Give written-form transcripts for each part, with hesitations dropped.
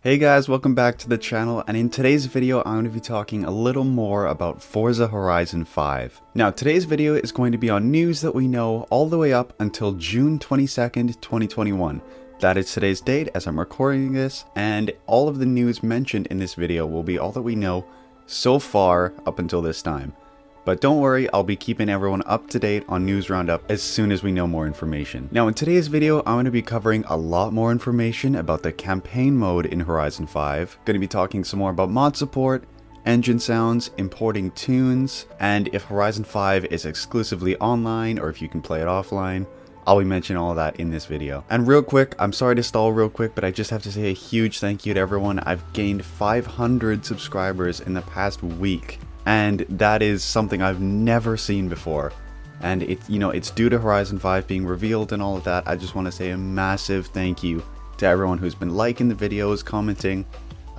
Hey guys, welcome back to the channel, and in today's video I'm going to be talking a little more about Forza Horizon 5. Now today's video is going to be on news that we know all the way up until June 22nd, 2021. That is today's date as I'm recording this, and all of the news mentioned in this video will be all that we know so far up until this time. But don't worry, I'll be keeping everyone up to date on News Roundup as soon as we know more information. Now in today's video, I'm going to be covering a lot more information about the campaign mode in Horizon 5. Going to be talking some more about mod support, engine sounds, importing tunes, and if Horizon 5 is exclusively online or if you can play it offline. I'll be mentioning all of that in this video. And real quick, I'm sorry to stall real quick, but I just have to say a huge thank you to everyone. I've gained 500 subscribers in the past week. And that is something I've never seen before. And it's due to Horizon 5 being revealed and all of that. I just want to say a massive thank you to everyone who's been liking the videos, commenting.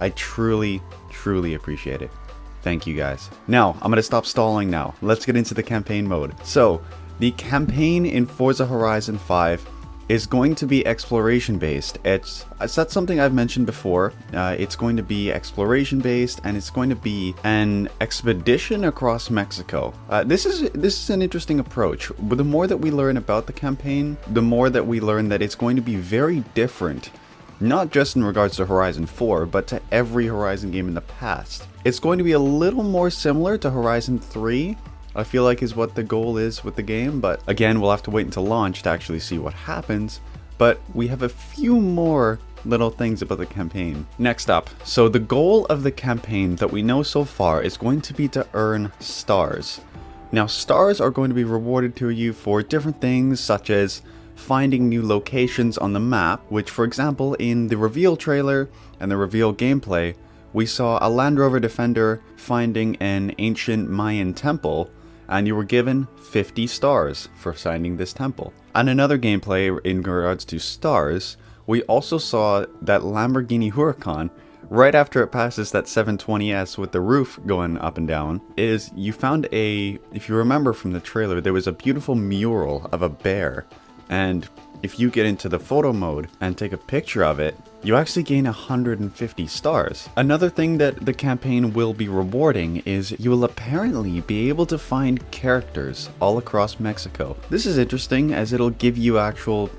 I truly appreciate it. Thank you guys. Now, I'm going to stop stalling now. Let's get into the campaign mode. So, the campaign in Forza Horizon 5 is going to be exploration based. That's something I've mentioned before. It's going to be exploration based, and it's going to be an expedition across Mexico. This is an interesting approach. But the more that we learn about the campaign, the more that we learn that it's going to be very different, not just in regards to Horizon 4, but to every Horizon game in the past. It's going to be a little more similar to Horizon 3. I feel like is what the goal is with the game, but again, we'll have to wait until launch to actually see what happens. But we have a few more little things about the campaign. Next up, so the goal of the campaign that we know so far is going to be to earn stars. Now, stars are going to be rewarded to you for different things, such as finding new locations on the map, which, for example, in the reveal trailer and the reveal gameplay, we saw a Land Rover Defender finding an ancient Mayan temple, and you were given 50 stars for finding this temple. And another gameplay in regards to stars, we also saw that Lamborghini Huracan, right after it passes that 720S with the roof going up and down, is you found if you remember from the trailer, there was a beautiful mural of a bear, and if you get into the photo mode and take a picture of it, you actually gain 150 stars. Another thing that the campaign will be rewarding is you will apparently be able to find characters all across Mexico. This is interesting as it'll give you actual,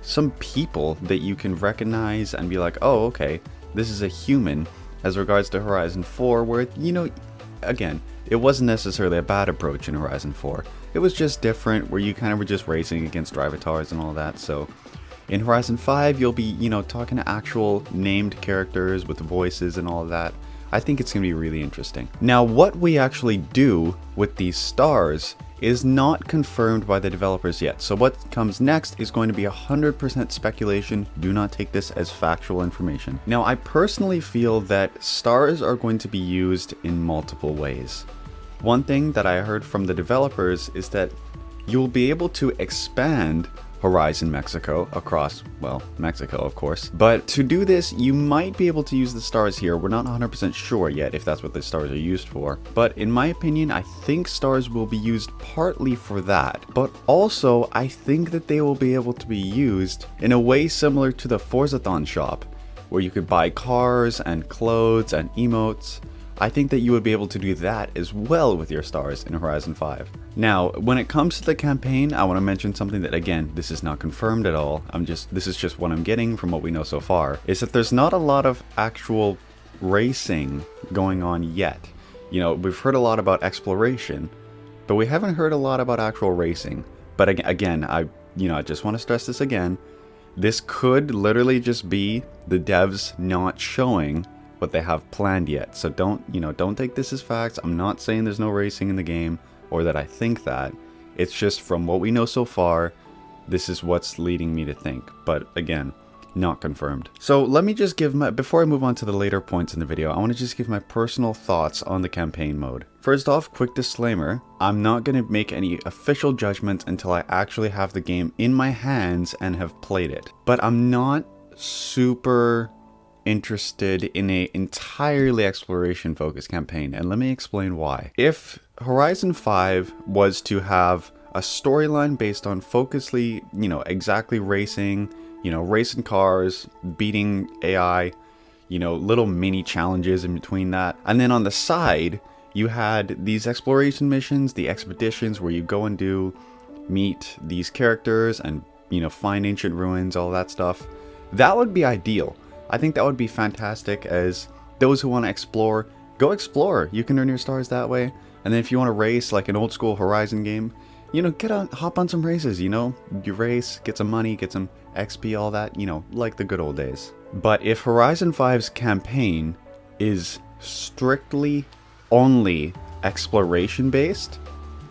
some people that you can recognize and be like, oh, okay, this is a human, as regards to Horizon 4, where, again, it wasn't necessarily a bad approach in Horizon 4. It was just different, where you kind of were just racing against drivatars and all that, so in Horizon 5, you'll be, talking to actual named characters with voices and all of that. I think it's going to be really interesting. Now, what we actually do with these stars is not confirmed by the developers yet. So what comes next is going to be 100% speculation. Do not take this as factual information. Now, I personally feel that stars are going to be used in multiple ways. One thing that I heard from the developers is that you'll be able to expand Horizon Mexico across, well, Mexico, of course. But to do this, you might be able to use the stars here. We're not 100% sure yet if that's what the stars are used for. But in my opinion, I think stars will be used partly for that. But also, I think that they will be able to be used in a way similar to the Forzathon shop, where you could buy cars and clothes and emotes. I think that you would be able to do that as well with your stars in Horizon 5. Now, when it comes to the campaign, I want to mention something that, again, this is not confirmed at all. This is just what I'm getting from what we know so far, is that there's not a lot of actual racing going on yet. We've heard a lot about exploration, but we haven't heard a lot about actual racing. But again, I just want to stress this again. This could literally just be the devs not showing what they have planned yet. So don't take this as facts. I'm not saying there's no racing in the game or that I think that. It's just from what we know so far, this is what's leading me to think. But again, not confirmed. So let me just before I move on to the later points in the video, I want to just give my personal thoughts on the campaign mode. First off, quick disclaimer, I'm not going to make any official judgments until I actually have the game in my hands and have played it. But I'm not super interested in a entirely exploration focused campaign, and let me explain why. If Horizon 5 was to have a storyline based on focusedly, exactly racing, racing cars, beating AI, you know, little mini challenges in between that. And then on the side, you had these exploration missions, the expeditions where you go and meet these characters and, you know, find ancient ruins, all that stuff. That would be ideal. I think that would be fantastic, as those who want to explore, go explore. You can earn your stars that way. And then if you want to race like an old school Horizon game, you know, hop on some races, you know, you race, get some money, get some XP, all that, you know, like the good old days. But if Horizon 5's campaign is strictly only exploration based,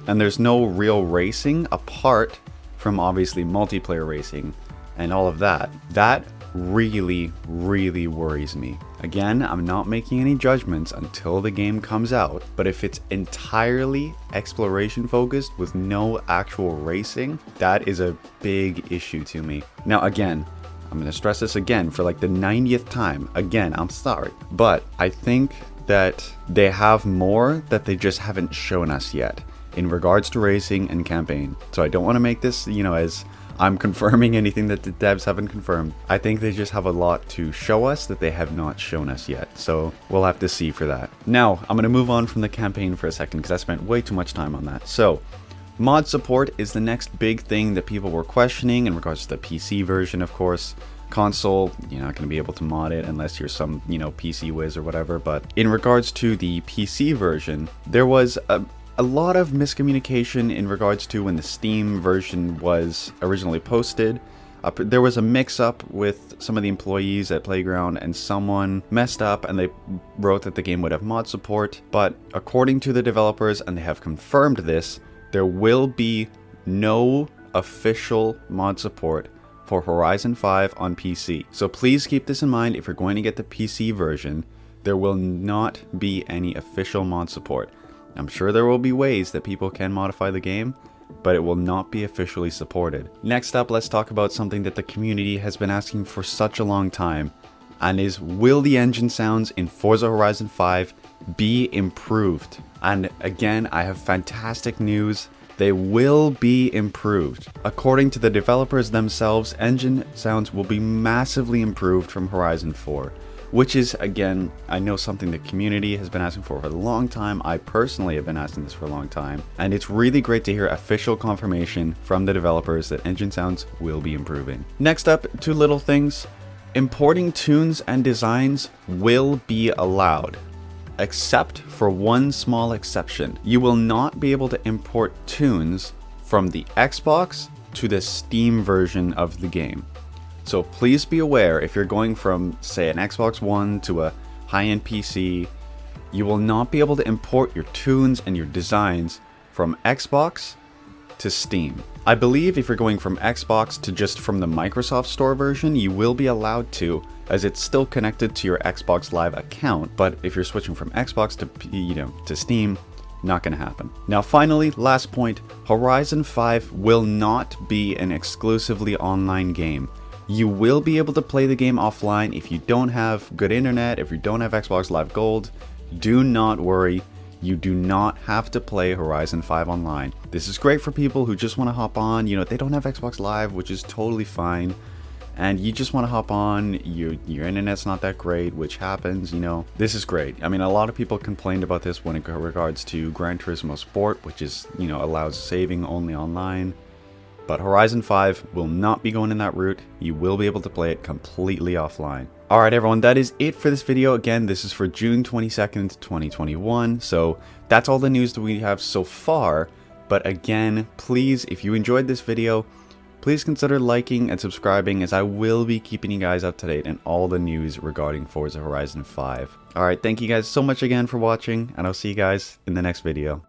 and there's no real racing apart from obviously multiplayer racing and all of that, that really, really worries me. Again, I'm not making any judgments until the game comes out, but if it's entirely exploration focused with no actual racing, that is a big issue to me. Now again, I'm going to stress this again for like the 90th time. Again, I'm sorry, but I think that they have more that they just haven't shown us yet in regards to racing and campaign. So I don't want to make this, you know, as I'm confirming anything that the devs haven't confirmed. I think they just have a lot to show us that they have not shown us yet. So we'll have to see for that. Now, I'm going to move on from the campaign for a second because I spent way too much time on that. So mod support is the next big thing that people were questioning in regards to the PC version, of course. Console, you're not going to be able to mod it unless you're some, you know, PC whiz or whatever. But in regards to the PC version, there was a lot of miscommunication in regards to when the Steam version was originally posted. There was a mix-up with some of the employees at Playground, and someone messed up and they wrote that the game would have mod support. But according to the developers, and they have confirmed this, there will be no official mod support for Horizon 5 on PC. So please keep this in mind. If you're going to get the PC version, there will not be any official mod support. I'm sure there will be ways that people can modify the game, but it will not be officially supported. Next up, let's talk about something that the community has been asking for such a long time, and is, will the engine sounds in Forza Horizon 5 be improved? And again, I have fantastic news. They will be improved. According to the developers themselves, engine sounds will be massively improved from Horizon 4. Which is, again, I know something the community has been asking for a long time. I personally have been asking this for a long time. And it's really great to hear official confirmation from the developers that engine sounds will be improving. Next up, two little things. Importing tunes and designs will be allowed, except for one small exception. You will not be able to import tunes from the Xbox to the Steam version of the game. So please be aware, if you're going from, say, an Xbox One to a high-end PC, you will not be able to import your tunes and your designs from Xbox to Steam. I believe if you're going from Xbox to just from the Microsoft Store version, you will be allowed to, as it's still connected to your Xbox Live account. But if you're switching from Xbox to, you know, to Steam, not going to happen. Now finally, last point, Horizon 5 will not be an exclusively online game. You will be able to play the game offline if you don't have good internet, if you don't have Xbox Live Gold. Do not worry, you do not have to play Horizon 5 online. This is great for people who just want to hop on, you know, they don't have Xbox Live, which is totally fine, and you just want to hop on, your internet's not that great, which happens, you know. This is great. I mean, a lot of people complained about this when it regards to Gran Turismo Sport, which is, you know, allows saving only online. But Horizon 5 will not be going in that route. You will be able to play it completely offline. Alright everyone, that is it for this video. Again, this is for June 22nd, 2021. So that's all the news that we have so far. But again, please, if you enjoyed this video, please consider liking and subscribing, as I will be keeping you guys up to date on all the news regarding Forza Horizon 5. Alright, thank you guys so much again for watching, and I'll see you guys in the next video.